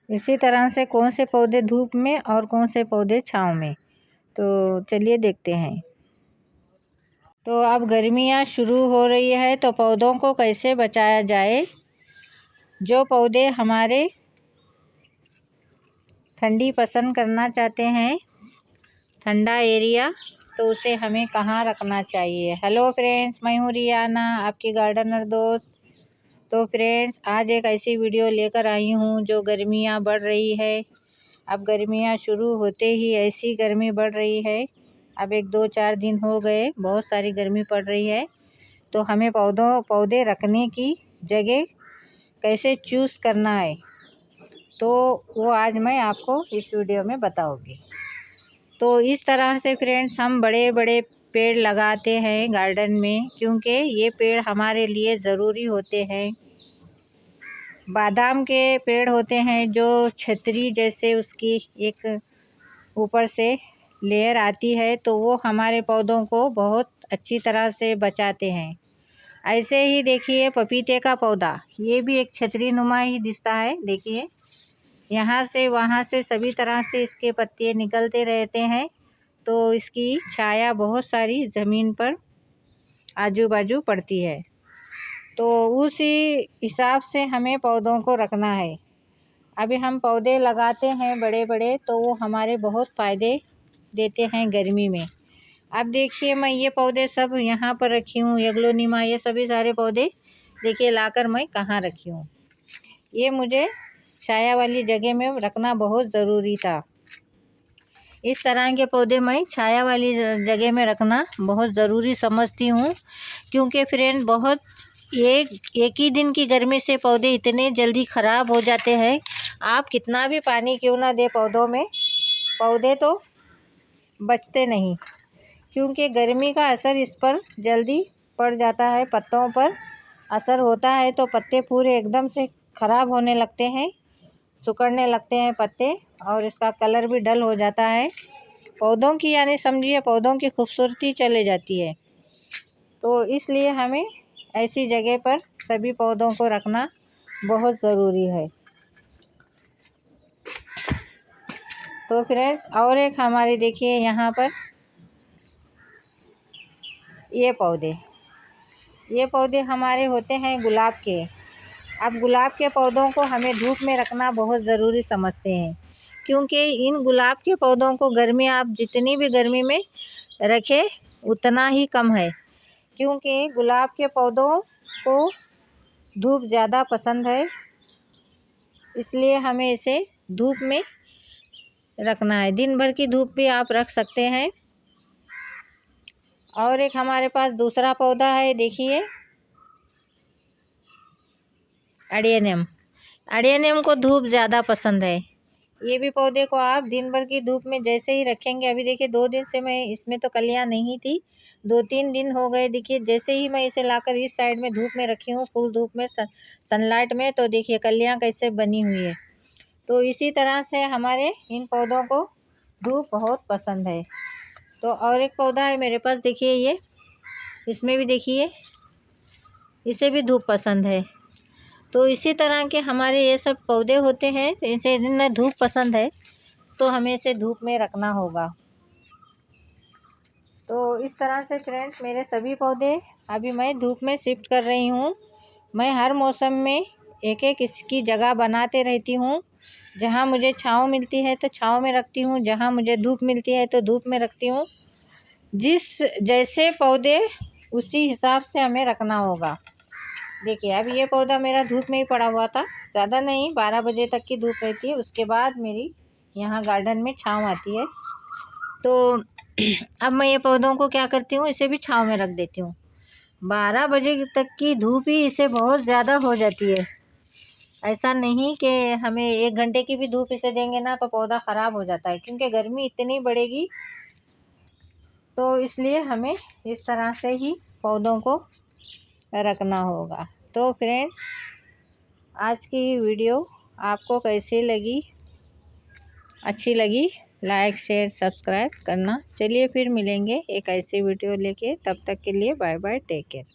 इसी तरह से कौन से पौधे धूप में और कौन से पौधे छाँव में, तो चलिए देखते हैं। तो अब गर्मियाँ शुरू हो रही है तो पौधों को कैसे बचाया जाए। जो पौधे हमारे ठंडी पसंद करना चाहते हैं, ठंडा एरिया, तो उसे हमें कहाँ रखना चाहिए। हेलो फ्रेंड्स, मैं हूँ रियाना, आपकी गार्डनर दोस्त। तो फ्रेंड्स, आज एक ऐसी वीडियो लेकर आई हूँ जो गर्मियाँ बढ़ रही है। अब गर्मियाँ शुरू होते ही ऐसी गर्मी बढ़ रही है। अब 1-2-4 दिन हो गए, बहुत सारी गर्मी पड़ रही है। तो हमें पौधे रखने की जगह कैसे चूज़ करना है, तो वो आज मैं आपको इस वीडियो में बताऊँगी। तो इस तरह से फ्रेंड्स, हम बड़े बड़े पेड़ लगाते हैं गार्डन में, क्योंकि ये पेड़ हमारे लिए ज़रूरी होते हैं। बादाम के पेड़ होते हैं जो छतरी जैसे उसकी एक ऊपर से लेयर आती है, तो वो हमारे पौधों को बहुत अच्छी तरह से बचाते हैं। ऐसे ही देखिए पपीते का पौधा, ये भी एक छतरी नुमा ही दिखता है। देखिए यहाँ से वहाँ से सभी तरह से इसके पत्ते निकलते रहते हैं, तो इसकी छाया बहुत सारी ज़मीन पर आजू बाजू पड़ती है। तो उसी हिसाब से हमें पौधों को रखना है। अभी हम पौधे लगाते हैं बड़े बड़े, तो वो हमारे बहुत फ़ायदे देते हैं गर्मी में। अब देखिए मैं ये पौधे सब यहाँ पर रखी हूँ, एग्लोनिमा, ये सभी सारे पौधे देखिए लाकर मैं कहाँ रखी हूँ। ये मुझे छाया वाली जगह में रखना बहुत ज़रूरी था। इस तरह के पौधे मैं छाया वाली जगह में रखना बहुत ज़रूरी समझती हूँ, क्योंकि फ्रेंड बहुत एक ही दिन की गर्मी से पौधे इतने जल्दी ख़राब हो जाते हैं। आप कितना भी पानी क्यों ना दे पौधों में, पौधे तो बचते नहीं, क्योंकि गर्मी का असर इस पर जल्दी पड़ जाता है। पत्तों पर असर होता है तो पत्ते पूरे एकदम से ख़राब होने लगते हैं, सिकुड़ने लगते हैं पत्ते, और इसका कलर भी डल हो जाता है। पौधों की यानी समझिए पौधों की खूबसूरती चले जाती है। तो इसलिए हमें ऐसी जगह पर सभी पौधों को रखना बहुत ज़रूरी है। तो फ्रेंड्स, और एक हमारे देखिए यहाँ पर ये पौधे हमारे होते हैं गुलाब के। अब गुलाब के पौधों को हमें धूप में रखना बहुत ज़रूरी समझते हैं, क्योंकि इन गुलाब के पौधों को गर्मी, आप जितनी भी गर्मी में रखें उतना ही कम है, क्योंकि गुलाब के पौधों को धूप ज़्यादा पसंद है। इसलिए हमें इसे धूप में रखना है। दिन भर की धूप भी आप रख सकते हैं। और एक हमारे पास दूसरा पौधा है, देखिए एडेनियम को धूप ज़्यादा पसंद है। ये भी पौधे को आप दिन भर की धूप में जैसे ही रखेंगे, अभी देखिए 2 दिन से मैं इसमें तो कलियां नहीं थी, 2-3 दिन हो गए। देखिए जैसे ही मैं इसे लाकर इस साइड में धूप में रखी हूँ, फुल धूप में, सनलाइट में, तो देखिए कलियां कैसे बनी हुई है। तो इसी तरह से हमारे इन पौधों को धूप बहुत पसंद है। तो और एक पौधा है मेरे पास, देखिए ये, इसमें भी देखिए इसे भी धूप पसंद है। तो इसी तरह के हमारे ये सब पौधे होते हैं, इसे इन्हें धूप पसंद है, तो हमें इसे धूप में रखना होगा। तो इस तरह से फ्रेंड्स, मेरे सभी पौधे अभी मैं धूप में शिफ्ट कर रही हूँ। मैं हर मौसम में एक एक इसकी जगह बनाते रहती हूँ। जहाँ मुझे छाँव मिलती है तो छाँव में रखती हूँ, जहाँ मुझे धूप मिलती है तो धूप में रखती हूँ। जिस जैसे पौधे उसी हिसाब से हमें रखना होगा। देखिए अब ये पौधा मेरा धूप में ही पड़ा हुआ था, ज़्यादा नहीं, 12 बजे तक की धूप रहती है, उसके बाद मेरी यहाँ गार्डन में छाँव आती है। तो अब मैं ये पौधों को क्या करती हूँ, इसे भी छाँव में रख देती हूँ। 12 बजे तक की धूप ही इसे बहुत ज़्यादा हो जाती है। ऐसा नहीं कि हमें 1 घंटे की भी धूप इसे देंगे ना तो पौधा ख़राब हो जाता है, क्योंकि गर्मी इतनी बढ़ेगी। तो इसलिए हमें इस तरह से ही पौधों को रखना होगा। तो फ्रेंड्स, आज की वीडियो आपको कैसी लगी, अच्छी लगी, लाइक शेयर सब्सक्राइब करना। चलिए फिर मिलेंगे एक ऐसी वीडियो लेके, तब तक के लिए बाय बाय, टेक केयर।